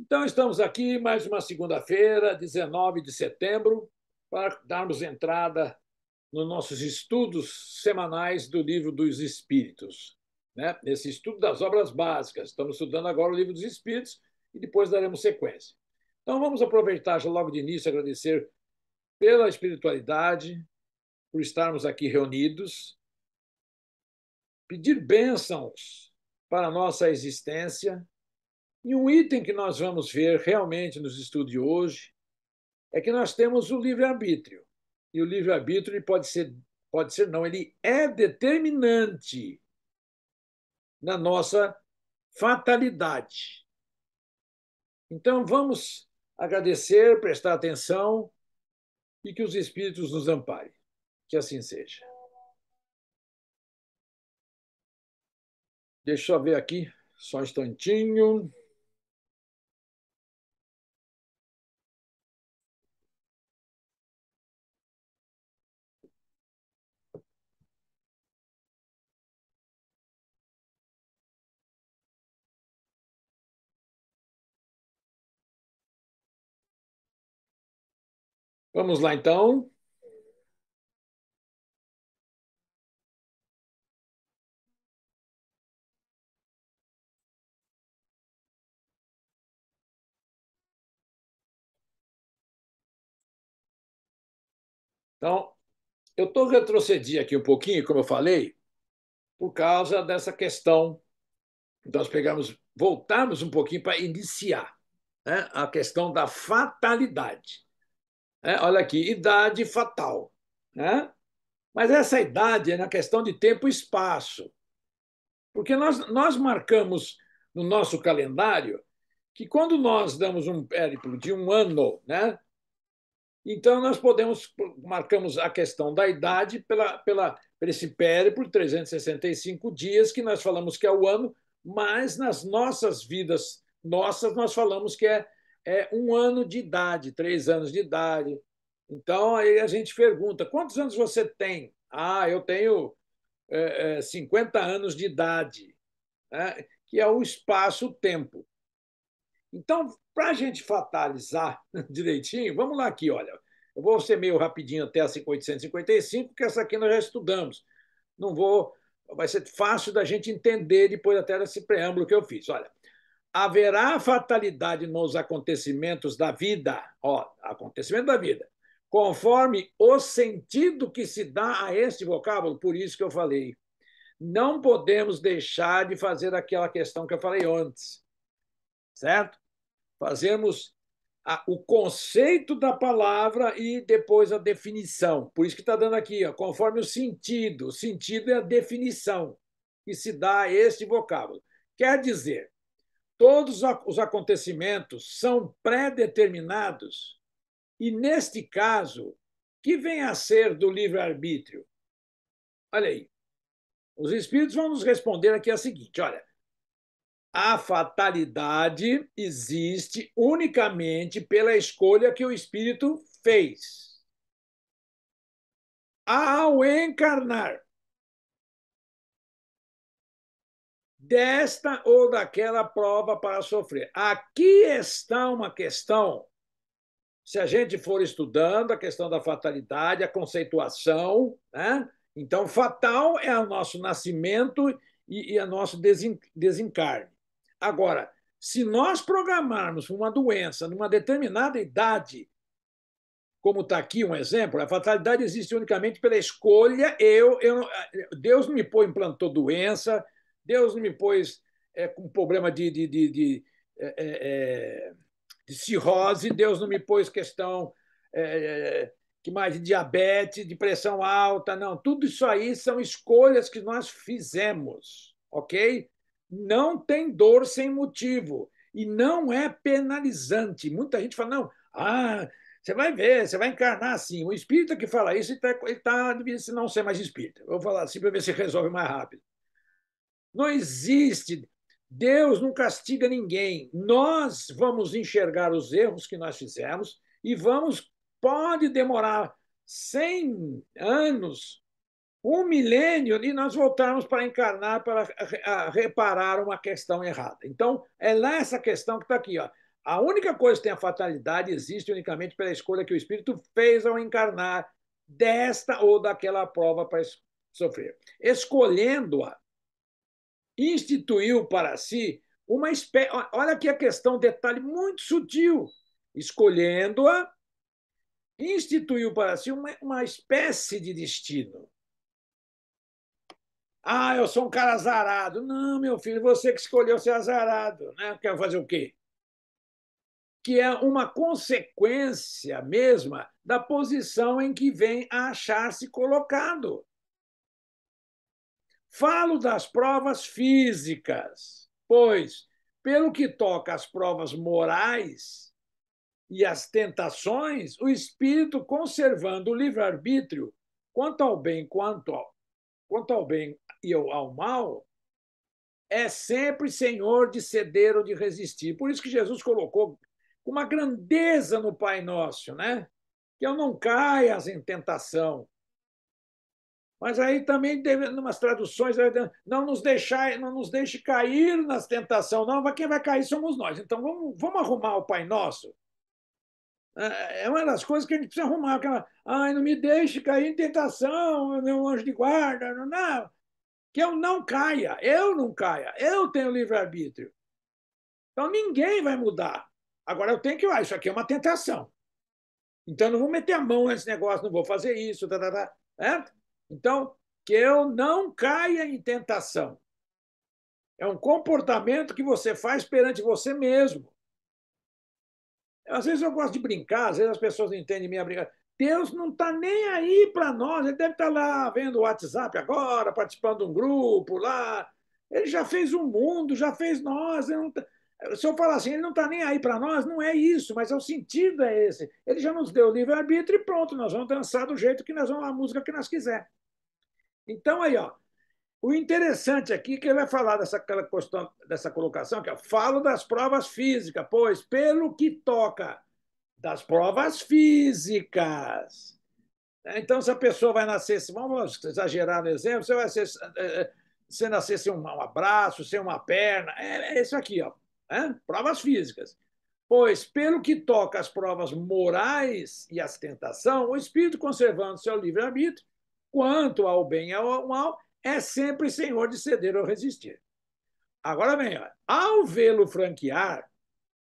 Então, estamos aqui mais uma segunda-feira, 19 de setembro, para darmos entrada nos nossos estudos semanais do Livro dos Espíritos, né? Esse estudo das obras básicas. Estamos estudando agora o Livro dos Espíritos e depois daremos sequência. Então, vamos aproveitar já logo de início agradecer pela espiritualidade, por estarmos aqui reunidos, pedir bênçãos para a nossa existência. E um item que nós vamos ver realmente nos estudos de hoje é que nós temos o livre-arbítrio. E o livre-arbítrio pode ser não, ele é determinante na nossa fatalidade. Então, vamos agradecer, prestar atenção e que os espíritos nos amparem. Que assim seja. Deixa eu ver aqui, só um instantinho. Vamos lá, então. Então, eu estou retrocedindo aqui um pouquinho, como eu falei, por causa dessa questão. Nós voltamos um pouquinho para iniciar, né, a questão da fatalidade. Né? Olha aqui, idade fatal. Né? Mas essa idade é na questão de tempo e espaço. Porque nós marcamos no nosso calendário que quando nós damos um périplo de um ano, né, então nós marcamos a questão da idade por esse périplo, 365 dias, que nós falamos que é o ano, mas nas nossas vidas, nós falamos que é um ano de idade, 3 anos de idade. Então, aí a gente pergunta, quantos anos você tem? Ah, eu tenho 50 anos de idade, né? Que é o espaço-tempo. Então, para a gente fatalizar direitinho, vamos lá aqui, olha. Eu vou ser meio rapidinho até a 855, porque essa aqui nós já estudamos. Não vou. Vai ser fácil da gente entender depois até desse preâmbulo que eu fiz. Olha, haverá fatalidade nos acontecimentos da vida, ó, acontecimento da vida, conforme o sentido que se dá a este vocábulo, por isso que eu falei. Não podemos deixar de fazer aquela questão que eu falei antes, certo? Fazemos o conceito da palavra e depois a definição. Por isso que está dando aqui, ó, conforme o sentido. O sentido é a definição que se dá a este vocábulo. Quer dizer, todos os acontecimentos são pré-determinados e, neste caso, que vem a ser do livre-arbítrio? Olha aí, os espíritos vão nos responder aqui a seguinte, olha, a fatalidade existe unicamente pela escolha que o espírito fez. Ao encarnar desta ou daquela prova para sofrer. Aqui está uma questão, se a gente for estudando a questão da fatalidade, a conceituação, né? Então, fatal é o nosso nascimento e o nosso desencarne. Agora, se nós programarmos uma doença numa determinada idade, como está aqui um exemplo, a fatalidade existe unicamente pela escolha. Deus não me implantou doença, Deus não me pôs com problema de cirrose, Deus não me pôs questão que mais de diabetes, de pressão alta, não. Tudo isso aí são escolhas que nós fizemos, ok? Não tem dor sem motivo e não é penalizante. Muita gente fala, não, você vai ver, você vai encarnar assim. O espírita que fala isso, ele devia não ser mais espírita. Eu vou falar assim para ver se resolve mais rápido. Não existe. Deus não castiga ninguém. Nós vamos enxergar os erros que nós fizemos e pode demorar 100 anos, um milênio, e nós voltarmos para encarnar para reparar uma questão errada. Então, é lá essa questão que está aqui. Ó. A única coisa que tem a fatalidade existe unicamente pela escolha que o espírito fez ao encarnar desta ou daquela prova para sofrer. Escolhendo-a, instituiu para si uma espécie. Olha aqui a questão, detalhe muito sutil. Escolhendo-a, instituiu para si uma espécie de destino. Ah, eu sou um cara azarado. Não, meu filho, você que escolheu ser azarado. Né? Quer fazer o quê? Que é uma consequência mesma da posição em que vem a achar-se colocado. Falo das provas físicas, pois, pelo que toca às provas morais e às tentações, o espírito, conservando o livre-arbítrio quanto ao bem, quanto ao bem e ao mal, é sempre senhor de ceder ou de resistir. Por isso que Jesus colocou com uma grandeza no Pai Nosso, né? Que eu não caia em tentação. Mas aí também, em umas traduções, não nos deixe cair nas tentações, não, quem vai cair somos nós. Então vamos arrumar o Pai Nosso. É uma das coisas que a gente precisa arrumar. Aquela, ai, não me deixe cair em tentação, meu anjo de guarda, não. Que eu não caia, eu tenho livre-arbítrio. Então ninguém vai mudar. Agora eu tenho que, isso aqui é uma tentação. Então eu não vou meter a mão nesse negócio, não vou fazer isso, certo? Então, que eu não caia em tentação. É um comportamento que você faz perante você mesmo. Às vezes eu gosto de brincar, às vezes as pessoas não entendem minha brincadeira. Deus não está nem aí para nós. Ele deve estar lá vendo o WhatsApp agora, participando de um grupo lá. Ele já fez o mundo, já fez nós. Se eu falar assim, ele não está nem aí para nós, não é isso, mas o sentido é esse. Ele já nos deu o livre-arbítrio e pronto, nós vamos dançar do jeito que nós vamos, a música que nós quiser. Então, aí, ó, o interessante aqui é que ele vai falar dessa colocação, que é falo das provas físicas, pois pelo que toca das provas físicas. Então, se a pessoa vai nascer, vamos exagerar no exemplo, você vai ser, se nascer sem um abraço, sem uma perna, é isso aqui, ó, provas físicas. Pois, pelo que toca às provas morais e às tentações, o espírito, conservando seu livre-arbítrio, quanto ao bem e ao mal, é sempre senhor de ceder ou resistir. Agora vem, ó, ao vê-lo fraquear,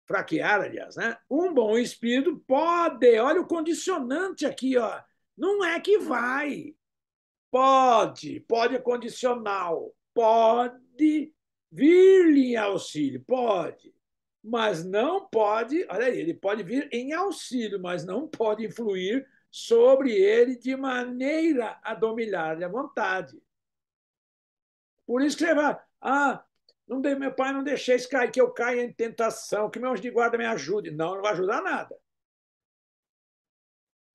aliás, né? Um bom espírito pode, olha o condicionante aqui, ó, não é que vai, pode é condicional, pode vir-lhe em auxílio, pode, mas não pode, olha aí, ele pode vir em auxílio, mas não pode influir sobre ele de maneira a dominar-lhe a vontade. Por isso que você vai, meu pai não deixei cair, que eu caia em tentação, que meu anjo de guarda me ajude. Não, não vai ajudar nada.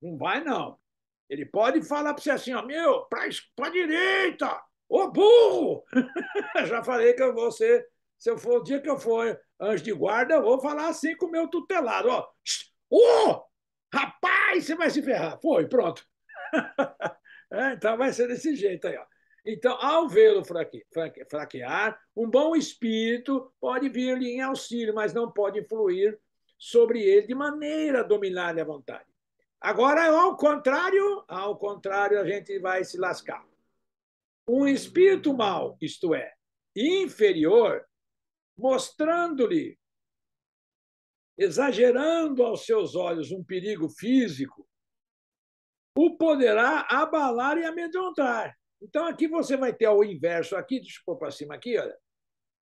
Não vai, não. Ele pode falar para você assim, ó, meu, para a direita, ô burro! Já falei que eu vou ser, se eu for o dia que eu for anjo de guarda, eu vou falar assim com o meu tutelado, ó. Ô, rapaz, você vai se ferrar. Foi, pronto. Então vai ser desse jeito aí, ó. Então, ao vê-lo fraquear, um bom espírito pode vir-lhe em auxílio, mas não pode influir sobre ele de maneira a dominar-lhe a vontade. Agora, ao contrário, a gente vai se lascar. Um espírito mau, isto é, inferior, mostrando-lhe, exagerando aos seus olhos um perigo físico, o poderá abalar e amedrontar. Então, aqui você vai ter o inverso aqui, deixa eu pôr para cima aqui, olha.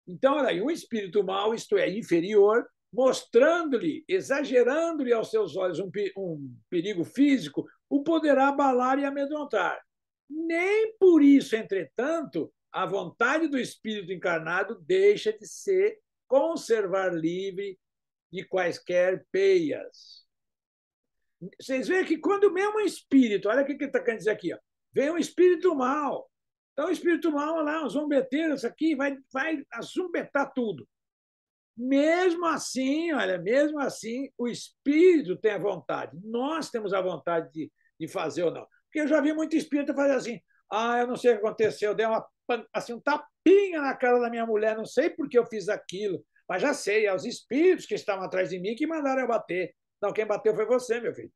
Então, olha aí, um espírito mau, isto é, inferior, mostrando-lhe, exagerando-lhe aos seus olhos um perigo físico, o poderá abalar e amedrontar. Nem por isso, entretanto, a vontade do espírito encarnado deixa de se conservar livre de quaisquer peias. Vocês veem que quando mesmo um espírito, olha o que ele está querendo dizer aqui, ó, vem um espírito mal. Então, o espírito mal, olha lá, um zombeteiro, isso aqui vai zumbetar tudo. Mesmo assim, olha, mesmo assim, o espírito tem a vontade. Nós temos a vontade de fazer ou não. Porque eu já vi muito espírito fazer assim, eu não sei o que aconteceu, dei um tapinha na cara da minha mulher, não sei por que eu fiz aquilo. Mas já sei, é os espíritos que estavam atrás de mim que mandaram eu bater. Não, quem bateu foi você, meu filho.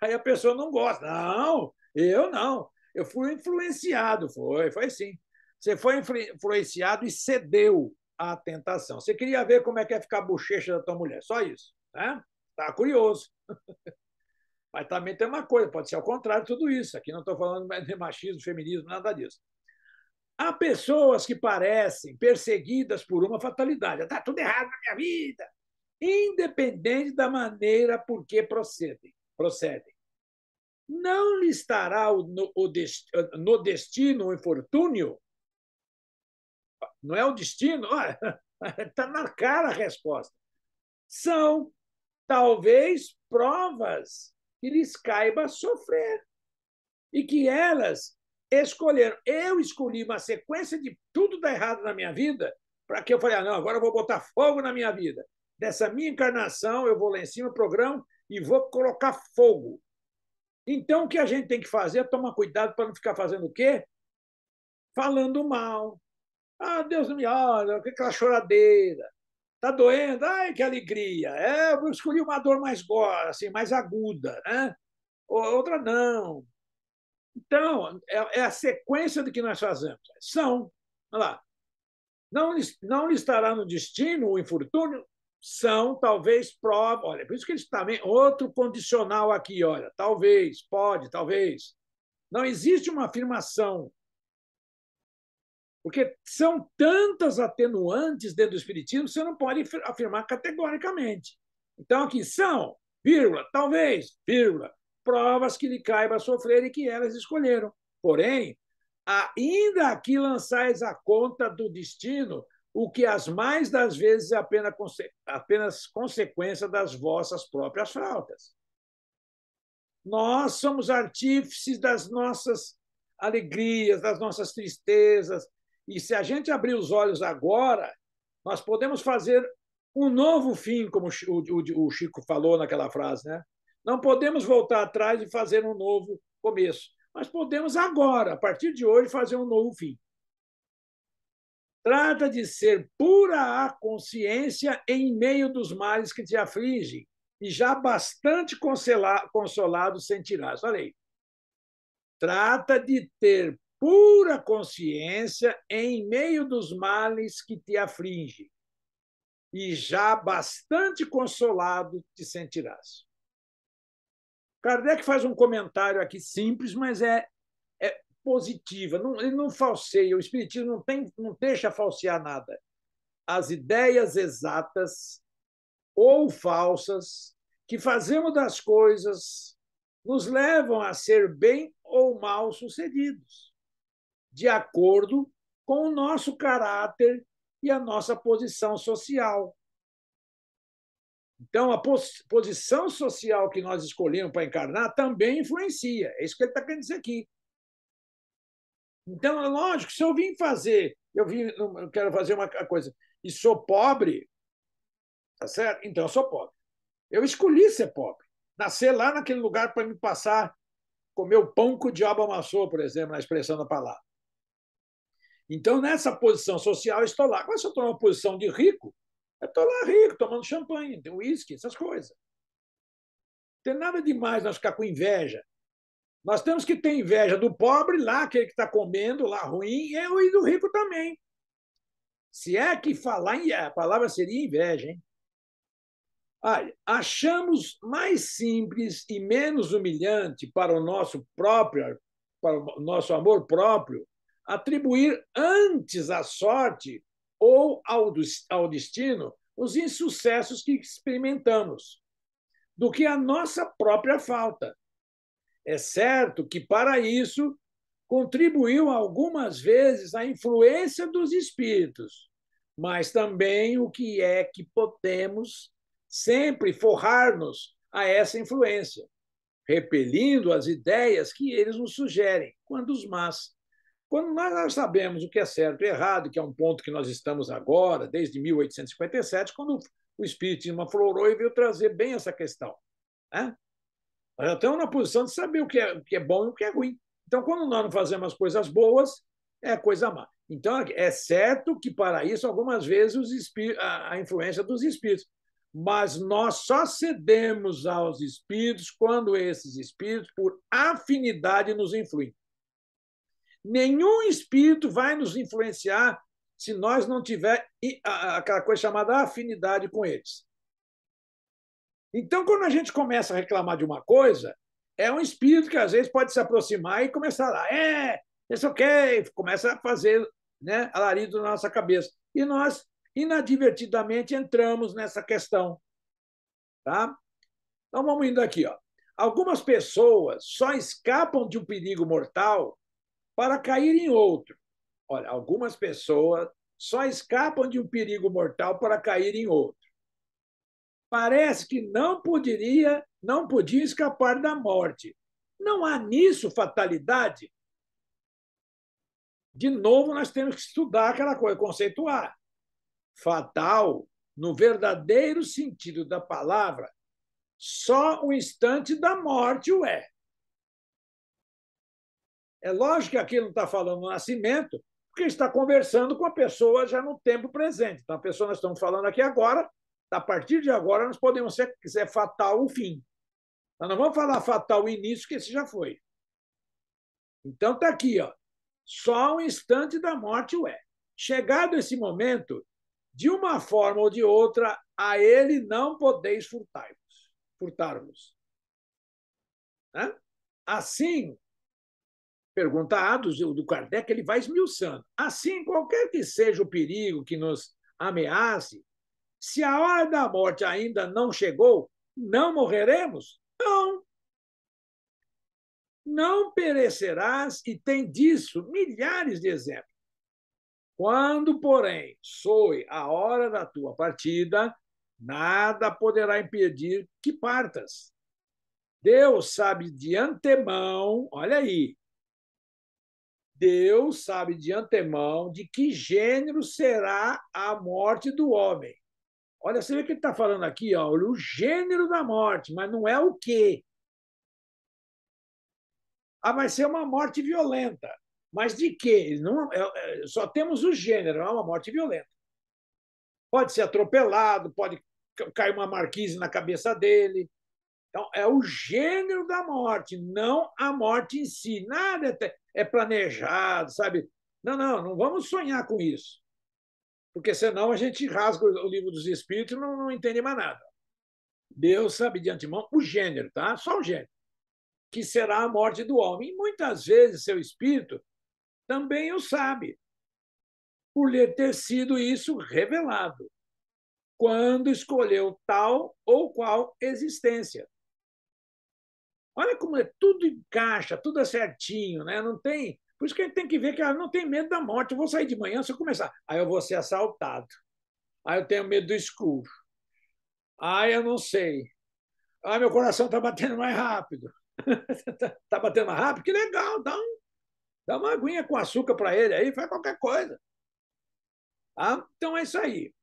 Aí a pessoa não gosta. Não, eu não. Eu fui influenciado, foi sim. Você foi influenciado e cedeu à tentação. Você queria ver como é que é ficar a bochecha da tua mulher, só isso. Né? Tá curioso. Mas também tem uma coisa, pode ser ao contrário de tudo isso. Aqui não estou falando de machismo, feminismo, nada disso. Há pessoas que parecem perseguidas por uma fatalidade. Está tudo errado na minha vida, independente da maneira por que procedem. Não lhe estará no destino o infortúnio? Não é o destino? Está na cara a resposta. São, talvez, provas que lhes caiba sofrer e que elas escolheram. Eu escolhi uma sequência de tudo dar errado na minha vida para que eu falei, não, agora eu vou botar fogo na minha vida. Dessa minha encarnação, eu vou lá em cima do programa e vou colocar fogo. Então, o que a gente tem que fazer é tomar cuidado para não ficar fazendo o quê? Falando mal. Ah, Deus não me olha, aquela choradeira. Tá doendo? Ai, que alegria. Eu escolhi uma dor mais assim, mais aguda, né? Outra não. Então, é a sequência do que nós fazemos. São, olha lá, não lhe estará no destino o infortúnio? São, talvez, prova. Olha, por isso que eles também. Outro condicional aqui, olha. Talvez, pode, talvez. Não existe uma afirmação. Porque são tantas atenuantes dentro do Espiritismo, você não pode afirmar categoricamente. Então, aqui são, vírgula, talvez, vírgula, provas que lhe caiba sofrer e que elas escolheram. Porém, ainda aqui lançais a conta do destino, o que as mais das vezes é apenas consequência das vossas próprias faltas. Nós somos artífices das nossas alegrias, das nossas tristezas. E se a gente abrir os olhos agora, nós podemos fazer um novo fim, como o Chico falou naquela frase, né? Não podemos voltar atrás e fazer um novo começo, mas podemos agora, a partir de hoje, fazer um novo fim. Trata de ser pura a consciência em meio dos males que te afligem, e já bastante consolado sentirás. Olha aí. Trata de ter pura consciência em meio dos males que te afligem, e já bastante consolado te sentirás. Kardec faz um comentário aqui simples, mas é positiva. Ele não falseia, o Espiritismo não deixa falsear nada. As ideias exatas ou falsas que fazemos das coisas nos levam a ser bem ou mal sucedidos, de acordo com o nosso caráter e a nossa posição social. Então, a posição social que nós escolhemos para encarnar também influencia. É isso que ele está querendo dizer aqui. Então, é lógico, se eu vim fazer, eu quero fazer uma coisa e sou pobre, tá certo? Então, eu sou pobre. Eu escolhi ser pobre. Nascer lá naquele lugar para me passar, comer o pão que o diabo amassou, por exemplo, na expressão da palavra. Então, nessa posição social, eu estou lá. Agora, se eu estou numa posição de rico, eu estou lá rico, tomando champanhe, uísque, essas coisas. Não tem nada demais nós ficar com inveja. Nós temos que ter inveja do pobre lá, aquele que está comendo lá ruim, e do rico também. Se é que falar, a palavra seria inveja, hein? Olha, achamos mais simples e menos humilhante para o nosso amor próprio, atribuir antes à sorte ou ao destino os insucessos que experimentamos, do que a nossa própria falta. É certo que, para isso, contribuiu algumas vezes a influência dos espíritos, mas também o que é que podemos sempre forrar-nos a essa influência, repelindo as ideias que eles nos sugerem, quando os más. Quando nós sabemos o que é certo e errado, que é um ponto que nós estamos agora, desde 1857, quando o Espiritismo aflorou e veio trazer bem essa questão. Né? Nós já estamos na posição de saber o que é bom e o que é ruim. Então, quando nós não fazemos as coisas boas, é a coisa má. Então, é certo que, para isso, algumas vezes a influência dos espíritos. Mas nós só cedemos aos espíritos quando esses espíritos, por afinidade, nos influem. Nenhum espírito vai nos influenciar se nós não tiver aquela coisa chamada afinidade com eles. Então, quando a gente começa a reclamar de uma coisa, é um espírito que às vezes pode se aproximar e começar lá, isso ok, começa a fazer, né, alarido na nossa cabeça. E nós, inadvertidamente, entramos nessa questão. Tá? Então, vamos indo aqui. Ó. Algumas pessoas só escapam de um perigo mortal para cair em outro. Olha, algumas pessoas só escapam de um perigo mortal para cair em outro. Parece que não podia escapar da morte. Não há nisso fatalidade? De novo, nós temos que estudar aquela coisa, conceituar. Fatal, no verdadeiro sentido da palavra, só o instante da morte o é. É lógico que aqui não está falando do nascimento, porque está conversando com a pessoa já no tempo presente. Então, a pessoa nós estamos falando aqui agora, a partir de agora, nós podemos ser, se é fatal o fim. Nós não vamos falar fatal o início, que esse já foi. Então, está aqui, ó. Só o instante da morte o é. Chegado esse momento, de uma forma ou de outra, a ele não podeis furtar-vos. Né? Assim, pergunta A do Kardec, ele vai esmiuçando. Assim, qualquer que seja o perigo que nos ameace, se a hora da morte ainda não chegou, não morreremos? Não. Não perecerás, e tem disso milhares de exemplos. Quando, porém, soe a hora da tua partida, nada poderá impedir que partas. Deus sabe de antemão, olha aí, Deus sabe de antemão de que gênero será a morte do homem. Olha, você vê que ele está falando aqui, ó, o gênero da morte, mas não é o quê. Vai ser uma morte violenta. Mas de quê? Não, só temos o gênero, é uma morte violenta. Pode ser atropelado, pode cair uma marquise na cabeça dele. Então, é o gênero da morte, não a morte em si. Nada é planejado, sabe? Não vamos sonhar com isso. Porque senão a gente rasga o livro dos espíritos e não entende mais nada. Deus sabe de antemão o gênero, tá? Só o gênero. Que será a morte do homem. E muitas vezes seu espírito também o sabe, por lhe ter sido isso revelado, quando escolheu tal ou qual existência. Olha como tudo encaixa, tudo é certinho, né? Não tem. Por isso que a gente tem que ver que ela não tem medo da morte. Eu vou sair de manhã, se eu começar. Aí eu vou ser assaltado. Aí eu tenho medo do escuro. Aí eu não sei. Aí meu coração está batendo mais rápido. Está batendo mais rápido? Que legal, dá uma aguinha com açúcar para ele aí, faz qualquer coisa. Tá? Então é isso aí.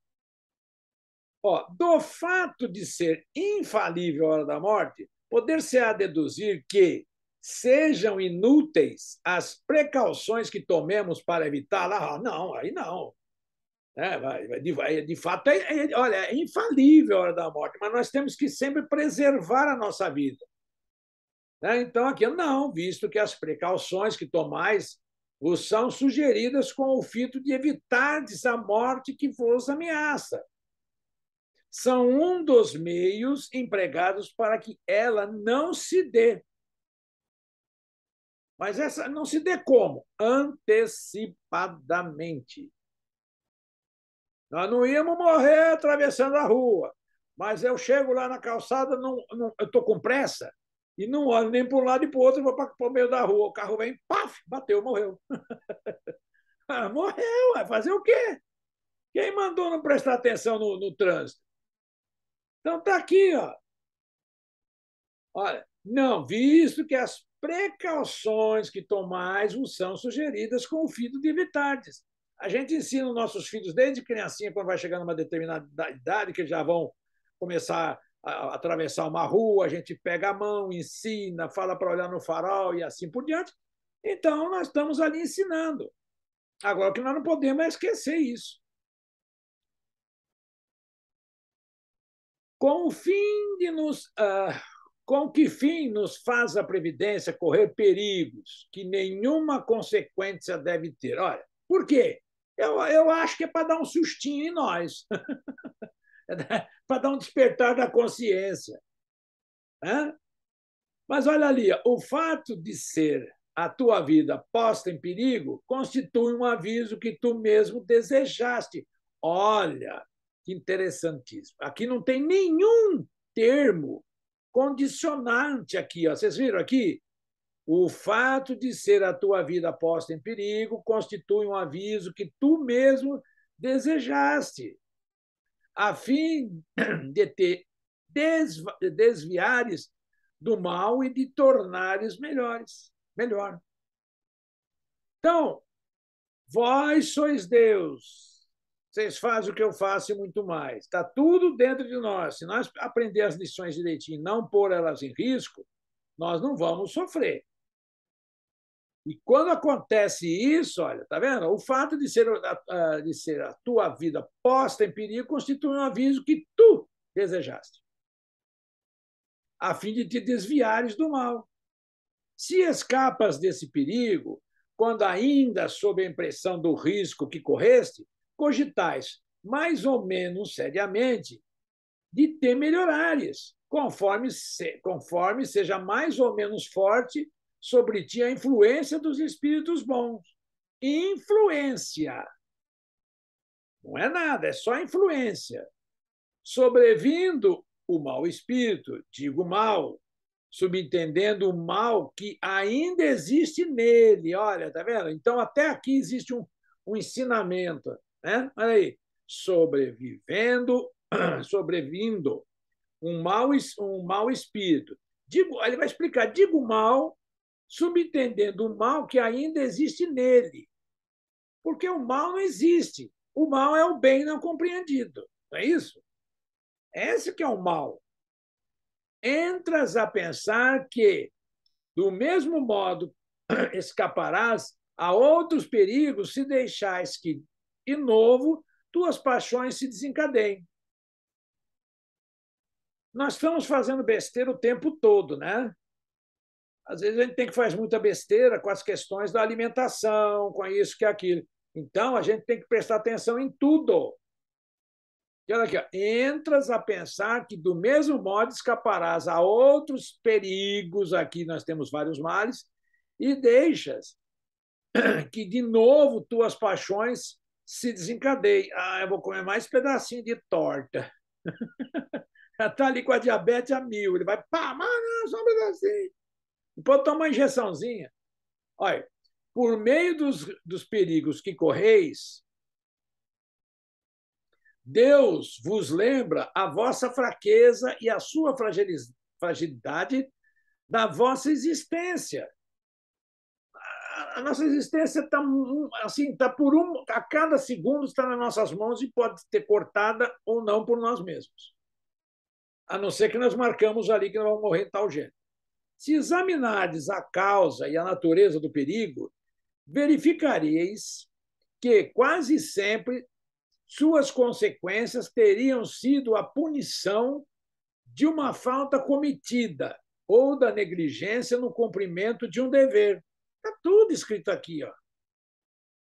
Ó, do fato de ser infalível a hora da morte, poder-se-á deduzir que sejam inúteis as precauções que tomemos para evitá-la? Não, aí não. De fato, olha, é infalível a hora da morte, mas nós temos que sempre preservar a nossa vida. Então, aqui, não, visto que as precauções que tomais vos são sugeridas com o fito de evitar a morte que vos ameaça. São um dos meios empregados para que ela não se dê. Mas essa não se dê como? Antecipadamente. Nós não íamos morrer atravessando a rua, mas eu chego lá na calçada, eu estou com pressa, e não olho nem para um lado e para o outro, vou para o meio da rua. O carro vem, paf, bateu, morreu. Morreu, vai fazer o quê? Quem mandou não prestar atenção no trânsito? Então está aqui, ó. Olha, não, visto que as precauções que tomais vos são sugeridas com o fito de evitardes. A gente ensina os nossos filhos desde criancinha, quando vai chegando a uma determinada idade, que já vão começar a atravessar uma rua, a gente pega a mão, ensina, fala para olhar no farol e assim por diante. Então, nós estamos ali ensinando. Agora, o que nós não podemos é esquecer isso. Com o fim de nos. Com que fim nos faz a Previdência correr perigos que nenhuma consequência deve ter? Olha, por quê? Eu acho que é para dar um sustinho em nós, para dar um despertar da consciência. Né? Mas olha ali, o fato de ser a tua vida posta em perigo constitui um aviso que tu mesmo desejaste. Olha, que interessantíssimo. Aqui não tem nenhum termo condicionante aqui. Ó. Vocês viram aqui? O fato de ser a tua vida posta em perigo constitui um aviso que tu mesmo desejaste, a fim de te desviares do mal e de tornares melhor. Então, vós sois Deus, vocês fazem o que eu faço e muito mais. Está tudo dentro de nós. Se nós aprender as lições direitinho e não pôr elas em risco, nós não vamos sofrer. E quando acontece isso, olha, tá vendo? O fato de ser a tua vida posta em perigo constitui um aviso que tu desejaste, a fim de te desviares do mal. Se escapas desse perigo, quando ainda sob a impressão do risco que correste, cogitais, mais ou menos seriamente, de te melhorares, conforme seja mais ou menos forte sobre ti a influência dos espíritos bons. Influência. Não é nada, é só influência. Sobrevindo o mau espírito, digo mal, subentendendo o mal que ainda existe nele. Olha, tá vendo? Então, até aqui existe um ensinamento. Né? Olha aí. Sobrevindo um mau espírito. Ele vai explicar, digo mal, subentendendo o mal que ainda existe nele. Porque o mal não existe. O mal é o bem não compreendido. Não é isso? Esse que é o mal. Entras a pensar que, do mesmo modo, escaparás a outros perigos se deixares que, de novo, tuas paixões se desencadeiem. Nós estamos fazendo besteira o tempo todo, né? Às vezes a gente tem que fazer muita besteira com as questões da alimentação, com isso, que aquilo. Então, a gente tem que prestar atenção em tudo. E olha aqui, ó, entras a pensar que, do mesmo modo, escaparás a outros perigos, aqui nós temos vários males, e deixas que, de novo, tuas paixões se desencadeiem. Ah, eu vou comer mais pedacinho de torta. Está ali com a diabetes a mil. Ele vai, pá, mano, só um pedacinho. Depois toma uma injeçãozinha. Olha, por meio dos perigos que correis, Deus vos lembra a vossa fraqueza e a sua fragilidade da vossa existência. A nossa existência está assim, tá por a cada segundo está nas nossas mãos e pode ser cortada ou não por nós mesmos. A não ser que nós marcamos ali que nós vamos morrer em tal jeito. Se examinardes a causa e a natureza do perigo, verificareis que quase sempre suas consequências teriam sido a punição de uma falta cometida ou da negligência no cumprimento de um dever. Está tudo escrito aqui. Ó.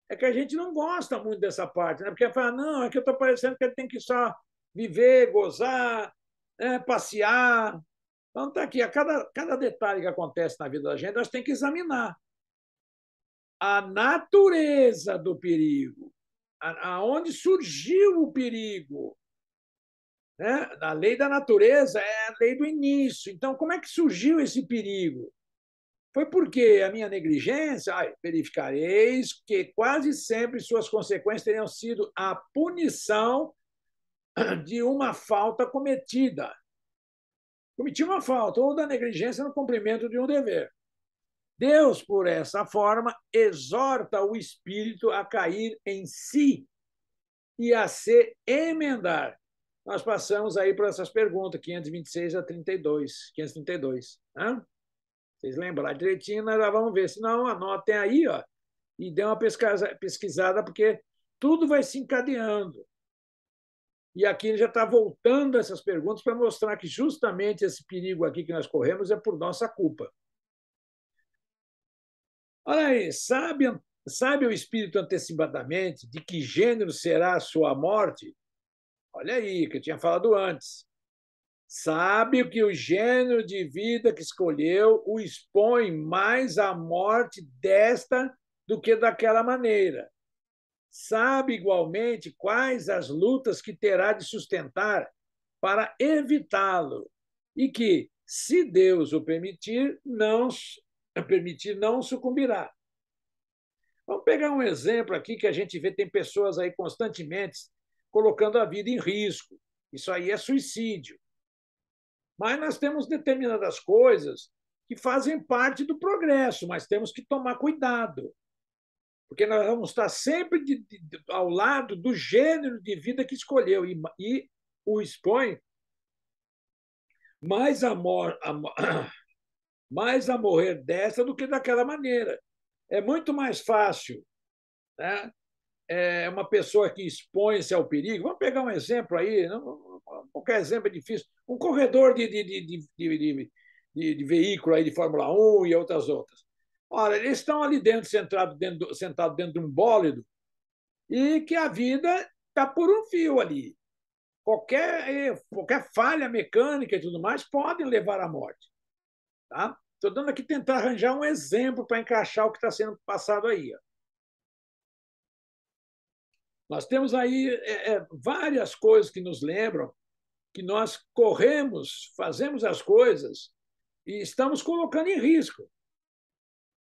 É que a gente não gosta muito dessa parte, né? Porque fala, não, é que eu estou parecendo que ele tem que só viver, gozar, né? Passear. Então, está aqui. A cada detalhe que acontece na vida da gente, nós temos que examinar a natureza do perigo, aonde surgiu o perigo. Né? A lei da natureza é a lei do início. Então, como é que surgiu esse perigo? Foi porque a minha negligência, verificareis que quase sempre suas consequências teriam sido a punição de uma falta cometida. Cometi uma falta, ou da negligência no cumprimento de um dever. Deus, por essa forma, exorta o espírito a cair em si e a se emendar. Nós passamos aí por essas perguntas, 526 a 32, 532. Né? Vocês lembram lá direitinho, nós já vamos ver. Se não, anotem aí, ó, e dê uma pesquisada, porque tudo vai se encadeando. E aqui ele já está voltando a essas perguntas para mostrar que justamente esse perigo aqui que nós corremos é por nossa culpa. Olha aí, sabe o espírito antecipadamente de que gênero será a sua morte? Olha aí, que eu tinha falado antes. Sabe que o gênero de vida que escolheu o expõe mais à morte desta do que daquela maneira. Sabe igualmente quais as lutas que terá de sustentar para evitá-lo e que, se Deus o permitir, não sucumbirá. Vamos pegar um exemplo aqui que a gente vê, tem pessoas aí constantemente colocando a vida em risco. Isso aí é suicídio. Mas nós temos determinadas coisas que fazem parte do progresso, mas temos que tomar cuidado, porque nós vamos estar sempre ao lado do gênero de vida que escolheu e o expõe mais mais a morrer dessa do que daquela maneira. É muito mais fácil, né? Uma pessoa que expõe-se ao perigo. Vamos pegar um exemplo aí, não, qualquer exemplo é difícil. Um corredor de veículo aí de Fórmula 1 e outras. Olha, eles estão ali dentro, sentado dentro de um bólido, e que a vida está por um fio ali. Qualquer falha mecânica e tudo mais podem levar à morte. Tá? Estou dando aqui tentar arranjar um exemplo para encaixar o que está sendo passado aí. Ó. Nós temos aí várias coisas que nos lembram que nós corremos, fazemos as coisas e estamos colocando em risco.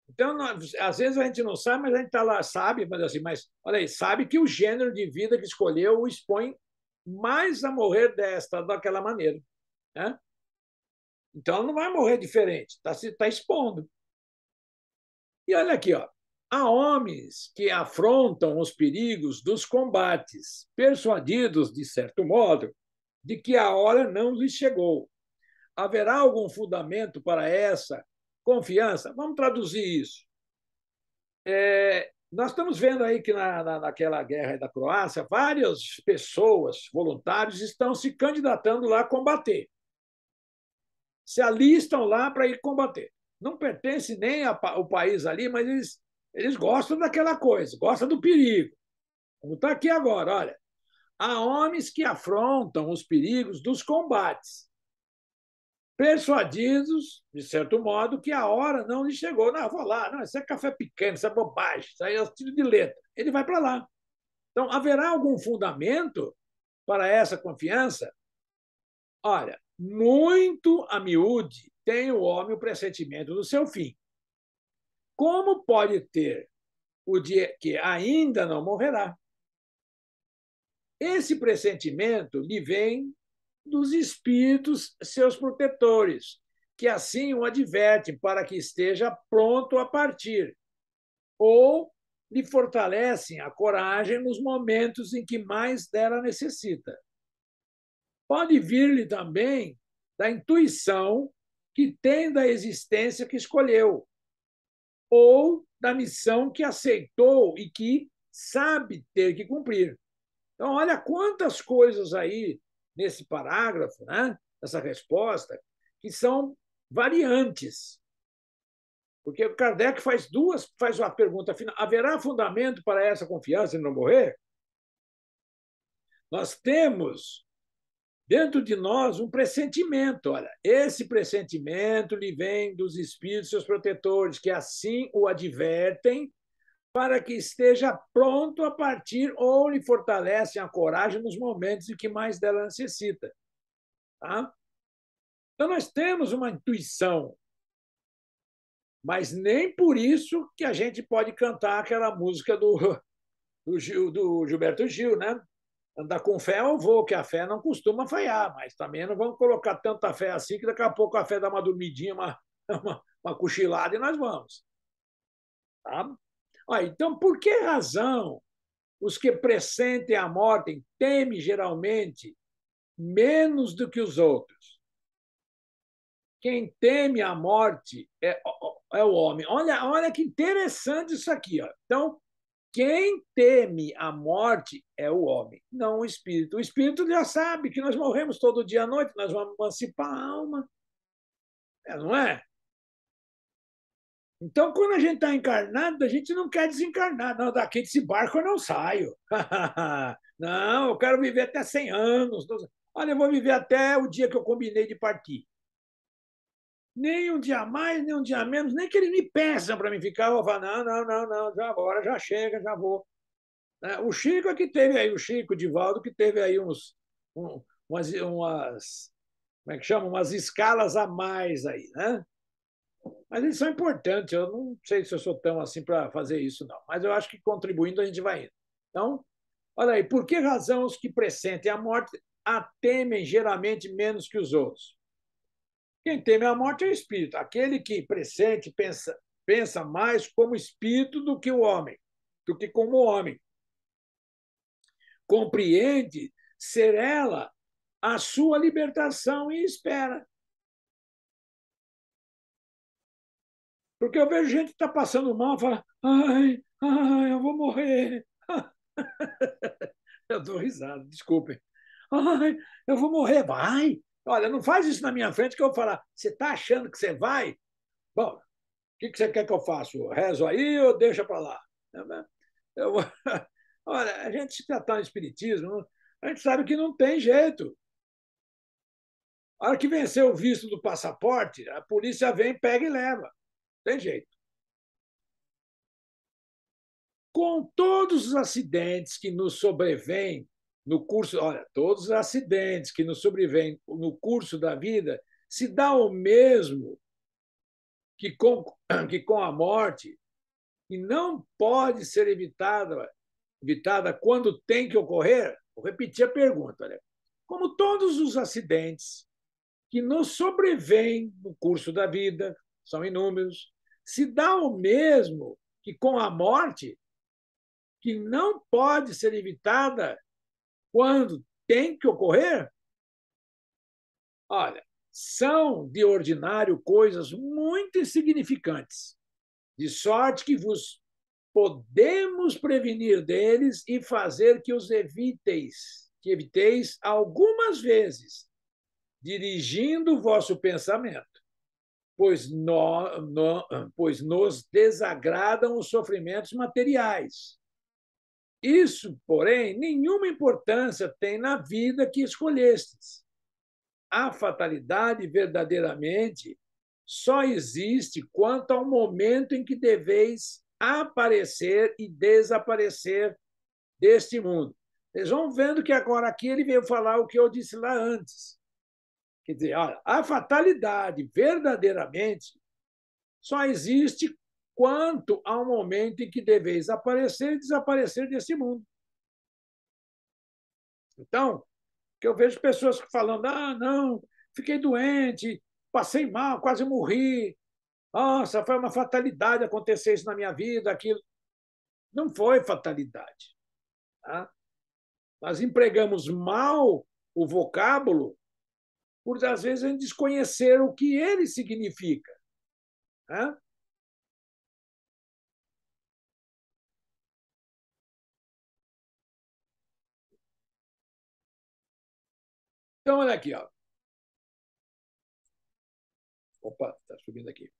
Então, às vezes a gente não sabe, mas a gente está lá, sabe, mas assim, olha aí, sabe que o gênero de vida que escolheu o expõe mais a morrer daquela maneira. Né? Então, não vai morrer diferente, está expondo. E olha aqui, ó. Há homens que afrontam os perigos dos combates, persuadidos, de certo modo, de que a hora não lhes chegou. Haverá algum fundamento para essa confiança? Vamos traduzir isso. Nós estamos vendo aí que naquela guerra da Croácia, várias pessoas, voluntários, estão se candidatando lá a combater. Se alistam lá para ir combater. Não pertence nem ao país ali, mas eles gostam daquela coisa, gostam do perigo. Como está aqui agora, olha. Há homens que afrontam os perigos dos combates, persuadidos, de certo modo, que a hora não lhe chegou. Não, vou lá, não, isso é café pequeno, isso é bobagem, isso aí é tiro de letra. Ele vai para lá. Então, haverá algum fundamento para essa confiança? Olha, muito a miúde tem o homem o pressentimento do seu fim. Como pode ter o dia que ainda não morrerá? Esse pressentimento lhe vem dos espíritos seus protetores, que assim o advertem para que esteja pronto a partir, ou lhe fortalecem a coragem nos momentos em que mais dela necessita. Pode vir-lhe também da intuição que tem da existência que escolheu, ou da missão que aceitou e que sabe ter que cumprir. Então, olha quantas coisas aí nesse parágrafo, né, nessa resposta, que são variantes. Porque o Kardec faz uma pergunta final: haverá fundamento para essa confiança em não morrer? Nós temos dentro de nós um pressentimento. Olha, esse pressentimento lhe vem dos espíritos seus protetores, que assim o advertem para que esteja pronto a partir ou lhe fortalecem a coragem nos momentos em que mais dela necessita. Tá? Então, nós temos uma intuição, mas nem por isso que a gente pode cantar aquela música do Gilberto Gil, né? Andar com fé eu vou, que a fé não costuma falhar, mas também não vamos colocar tanta fé assim que daqui a pouco a fé dá uma dormidinha, uma cochilada e nós vamos. Tá? Então, por que razão os que pressentem a morte temem geralmente menos do que os outros? Quem teme a morte é o homem. Olha que interessante isso aqui. Ó. Então, quem teme a morte é o homem, não o espírito. O espírito já sabe que nós morremos todo dia à noite, nós vamos emancipar a alma. Não é? Então, quando a gente está encarnado, a gente não quer desencarnar. Não, daqui desse barco eu não saio. Não, eu quero viver até 100 anos. Olha, eu vou viver até o dia que eu combinei de partir. Nem um dia mais, nem um dia menos, nem que eles me peçam para mim ficar. Eu vou falar, não, não, não, não, já agora, já chega, já vou. O Chico é que teve aí, o Chico, o Divaldo, que teve aí umas, como é que chama? Umas escalas a mais aí, né? Mas eles são importantes. Eu não sei se eu sou tão assim para fazer isso, não. Mas eu acho que contribuindo a gente vai indo. Então, olha aí, por que razão os que pressentem a morte a temem geralmente menos que os outros? Quem teme a morte é o espírito. Aquele que pressente, pensa mais como espírito do que o homem, do que como homem. Compreende ser ela a sua libertação e espera. Porque eu vejo gente que está passando mal e fala: ai, eu vou morrer. Eu dou risada, desculpem. Ai, eu vou morrer. Vai. Olha, não faz isso na minha frente que eu vou falar. Você está achando que você vai? Bom, o que você quer que eu faça? Rezo aí ou deixa para lá? Eu, olha, a gente se tratar de espiritismo, a gente sabe que não tem jeito. A hora que vencer o visto do passaporte, a polícia vem, pega e leva. Tem jeito. Com todos os acidentes que nos sobrevêm no curso, olha, todos os acidentes que nos sobrevêm no curso da vida, se dá o mesmo que com a morte, e não pode ser evitada quando tem que ocorrer. Vou repetir a pergunta. Olha. Como todos os acidentes que nos sobrevêm no curso da vida, são inúmeros, se dá o mesmo que com a morte, que não pode ser evitada quando tem que ocorrer? Olha, são de ordinário coisas muito insignificantes, de sorte que vos podemos prevenir deles e fazer que eviteis algumas vezes, dirigindo o vosso pensamento, pois nos desagradam os sofrimentos materiais. Isso, porém, nenhuma importância tem na vida que escolhestes. A fatalidade verdadeiramente só existe quanto ao momento em que deveis aparecer e desaparecer deste mundo. Vocês vão vendo que agora aqui ele veio falar o que eu disse lá antes. Quer dizer, olha, a fatalidade verdadeiramente só existe quanto ao momento em que deveis aparecer e desaparecer desse mundo. Então, que eu vejo pessoas falando: não, fiquei doente, passei mal, quase morri. Nossa, foi uma fatalidade acontecer isso na minha vida, aquilo. Não foi fatalidade. Tá? Nós empregamos mal o vocábulo por, às vezes, desconhecer o que ele significa. Tá? Então, olha aqui. Ó. Opa, está subindo aqui.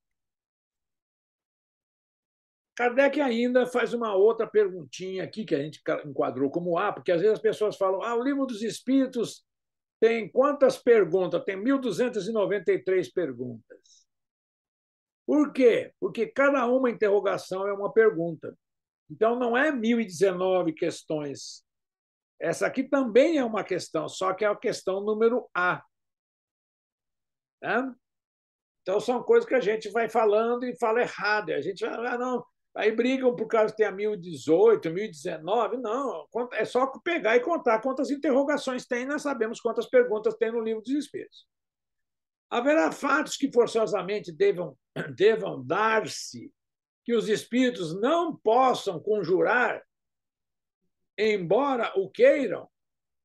Kardec ainda faz uma outra perguntinha aqui, que a gente enquadrou como A, porque às vezes as pessoas falam: o livro dos Espíritos tem quantas perguntas? Tem 1.293 perguntas. Por quê? Porque cada uma interrogação é uma pergunta. Então, não é 1.019 questões. Essa aqui também é uma questão, só que é a questão número A. Né? Então, são coisas que a gente vai falando e fala errado. A gente vai, não. Aí brigam por causa que tem a 1018, 1019. Não, é só pegar e contar quantas interrogações tem, nós sabemos quantas perguntas tem no livro dos Espíritos. Haverá fatos que forçosamente devam dar-se, que os espíritos não possam conjurar, embora o queiram.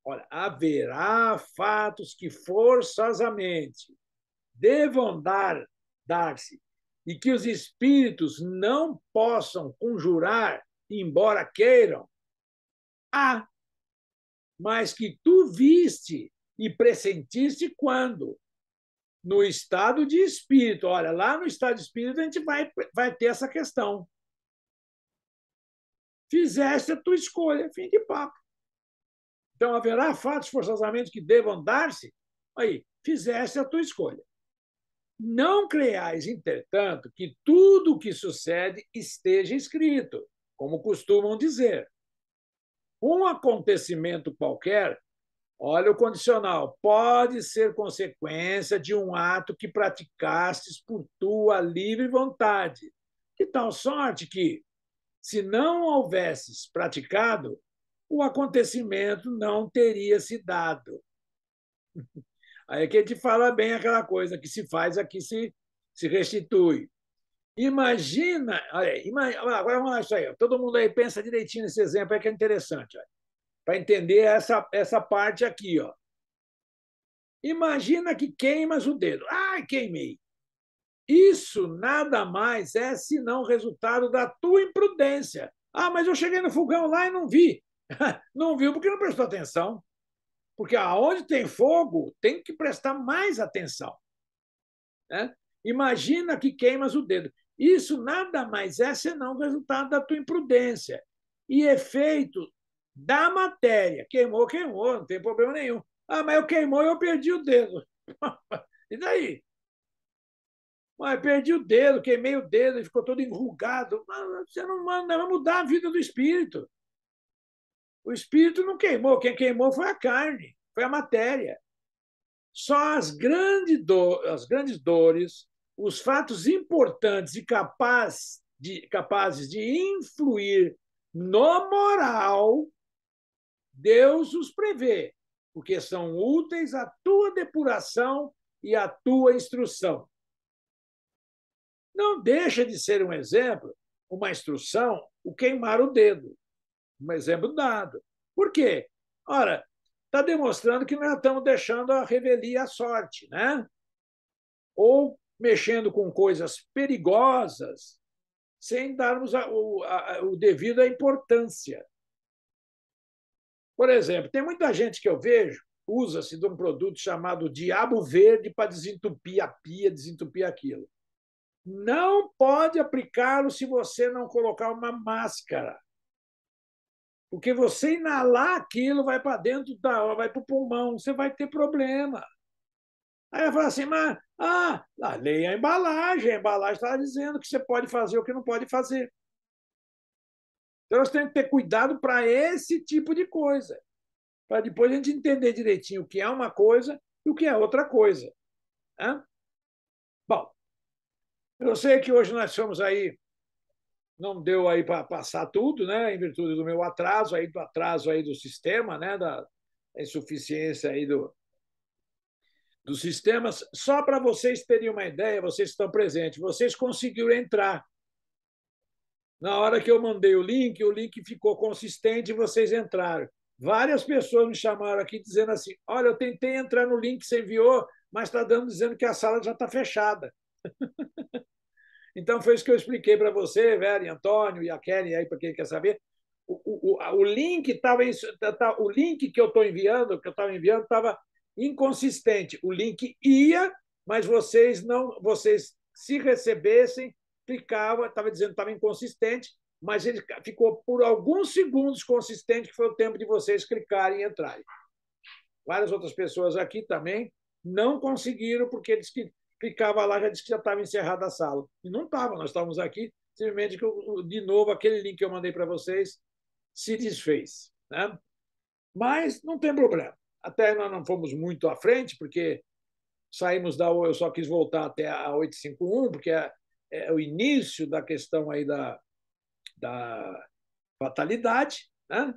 Olha, haverá fatos que forçosamente dar-se, e que os espíritos não possam conjurar, embora queiram, há, mas que tu viste e pressentiste quando? No estado de espírito. Olha, lá no estado de espírito a gente vai ter essa questão. Fizeste a tua escolha, fim de papo. Então, haverá fatos forçosamente que devam dar-se? Aí, fizeste a tua escolha. Não creais, entretanto, que tudo o que sucede esteja escrito, como costumam dizer. Um acontecimento qualquer, olha o condicional, pode ser consequência de um ato que praticastes por tua livre vontade. De tal sorte que, se não houvesses praticado, o acontecimento não teria se dado. Aí é que a gente fala bem aquela coisa que se faz aqui se restitui. Imagina, agora vamos lá, isso aí. Todo mundo aí pensa direitinho nesse exemplo, é que é interessante, para entender essa parte aqui. Ó. Imagina que queimas o dedo. Ai, queimei. Isso nada mais é senão resultado da tua imprudência. Ah, mas eu cheguei no fogão lá e não vi. Não viu porque não prestou atenção. Porque aonde tem fogo, tem que prestar mais atenção. Né? Imagina que queimas o dedo. Isso nada mais é senão resultado da tua imprudência e efeito da matéria. Queimou, queimou, não tem problema nenhum. Ah, mas eu queimou e eu perdi o dedo. E daí? Mas perdi o dedo, queimei o dedo e ficou todo enrugado. Você não manda, vai mudar a vida do espírito. O espírito não queimou, quem queimou foi a carne, foi a matéria. Só as grandes dores, os fatos importantes e capazes de influir no moral, Deus os prevê, porque são úteis à tua depuração e à tua instrução. Não deixa de ser um exemplo, uma instrução, o queimar o dedo. Um exemplo dado. Por quê? Ora, está demonstrando que nós estamos deixando a revelia à sorte, né? Ou mexendo com coisas perigosas sem darmos o devido à importância. Por exemplo, tem muita gente que eu vejo, usa-se de um produto chamado Diabo Verde para desentupir a pia, desentupir aquilo. Não pode aplicá-lo se você não colocar uma máscara. Porque você inalar aquilo, vai para dentro vai para o pulmão, você vai ter problema. Aí ela fala assim, mas leia a embalagem está dizendo que você pode fazer o que não pode fazer. Então nós temos que ter cuidado para esse tipo de coisa, para depois a gente entender direitinho o que é uma coisa e o que é outra coisa. Né? Bom, eu sei que hoje nós somos aí, não deu aí para passar tudo, né, em virtude do meu atraso, do atraso aí do sistema, né, da insuficiência aí dos sistemas. Só para vocês terem uma ideia, vocês estão presentes, vocês conseguiram entrar. Na hora que eu mandei o link ficou consistente e vocês entraram. Várias pessoas me chamaram aqui dizendo assim: olha, eu tentei entrar no link que você enviou, mas está dizendo que a sala já está fechada. Então, foi isso que eu expliquei para você, Vera, e Antônio e a Kelly, aí, para quem quer saber. O link estava. O link que eu estou enviando, que eu estava enviando, estava inconsistente. O link ia, mas vocês não. Vocês, se recebessem, clicava, estava dizendo que estava inconsistente, mas ele ficou por alguns segundos consistente, que foi o tempo de vocês clicarem e entrarem. Várias outras pessoas aqui também não conseguiram, porque disse que clicava lá, já disse que já estava encerrada a sala. E não estava, nós estávamos aqui, simplesmente que, de novo, aquele link que eu mandei para vocês se desfez. Né? Mas não tem problema. Até nós não fomos muito à frente, porque saímos eu só quis voltar até a 851, porque é o início da questão aí da fatalidade, né?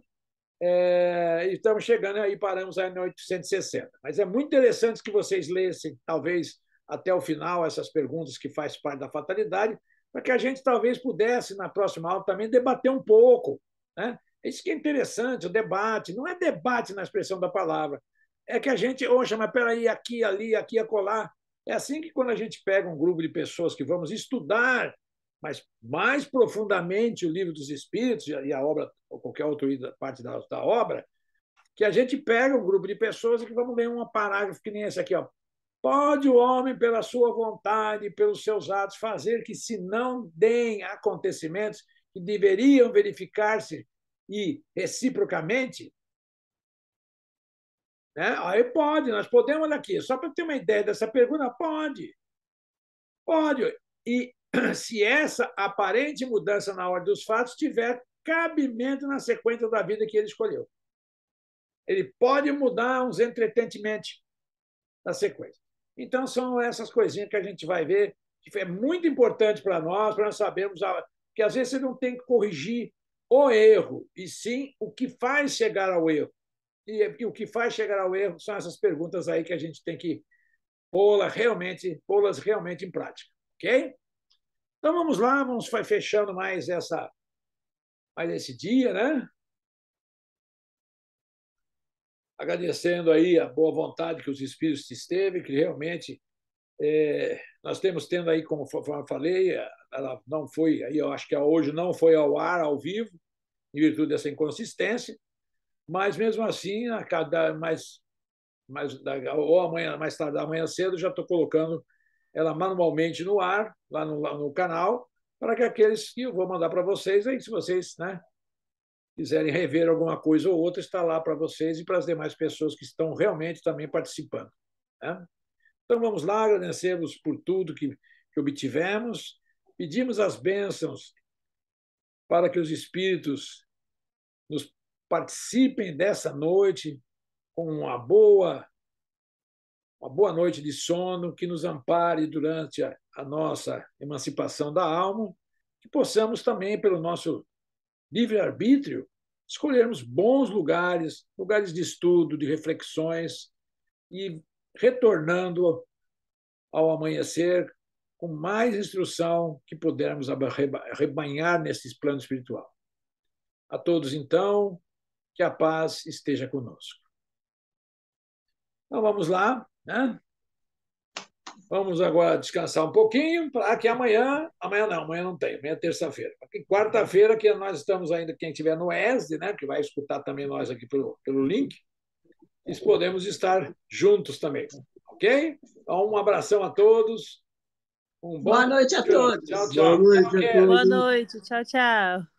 E estamos chegando aí, paramos aí no 860. Mas é muito interessante que vocês lessem, talvez, até o final, essas perguntas que faz parte da fatalidade, para que a gente talvez pudesse, na próxima aula, também debater um pouco. Né? Isso que é interessante, o debate. Não é debate na expressão da palavra. É que a gente, mas peraí, aqui, ali, aqui, acolá. É assim que, quando a gente pega um grupo de pessoas que vamos estudar mais profundamente o Livro dos Espíritos e a obra, ou qualquer outra parte da obra, que a gente pega um grupo de pessoas e que vamos ler um parágrafo que nem esse aqui, ó. Pode o homem, pela sua vontade, pelos seus atos, fazer que se não deem acontecimentos que deveriam verificar-se e reciprocamente? Né? Aí pode, nós podemos, olha aqui, só para ter uma ideia dessa pergunta, pode. Pode. E se essa aparente mudança na ordem dos fatos tiver cabimento na sequência da vida que ele escolheu. Ele pode mudar uns entretenimentos na sequência. Então, são essas coisinhas que a gente vai ver, que é muito importante para nós sabermos que às vezes você não tem que corrigir o erro, e sim o que faz chegar ao erro. E o que faz chegar ao erro são essas perguntas aí que a gente tem que pô-las realmente em prática. Ok? Então vamos lá, vamos fechando mais esse dia, né? Agradecendo aí a boa vontade que os espíritos esteve, que realmente nós temos tendo aí, como eu falei, ela não foi, aí eu acho que hoje não foi ao ar, ao vivo, em virtude dessa inconsistência, mas mesmo assim, a cada ou amanhã, mais tarde, amanhã cedo, já estou colocando ela manualmente no ar, lá no canal, para que aqueles que eu vou mandar para vocês, aí, se vocês, né, quiserem rever alguma coisa ou outra, está lá para vocês e para as demais pessoas que estão realmente também participando. Né? Então vamos lá, agradecemos por tudo que obtivemos, pedimos as bênçãos para que os espíritos nos participem dessa noite com uma boa noite de sono, que nos ampare durante a nossa emancipação da alma, que possamos também, pelo nosso livre-arbítrio, escolhermos bons lugares, lugares de estudo, de reflexões, e retornando ao amanhecer com mais instrução que pudermos arrebanhar nesse plano espiritual. A todos, então, que a paz esteja conosco. Então vamos lá, né? Vamos agora descansar um pouquinho, para que amanhã não tem, amanhã é terça-feira. Quarta-feira, que nós estamos ainda, quem estiver no ESD, né, que vai escutar também nós aqui pelo link, podemos estar juntos também. Ok? Então, um abração a todos. Boa noite a todos. Tchau, tchau. Boa noite a todos. Boa noite. Tchau, tchau.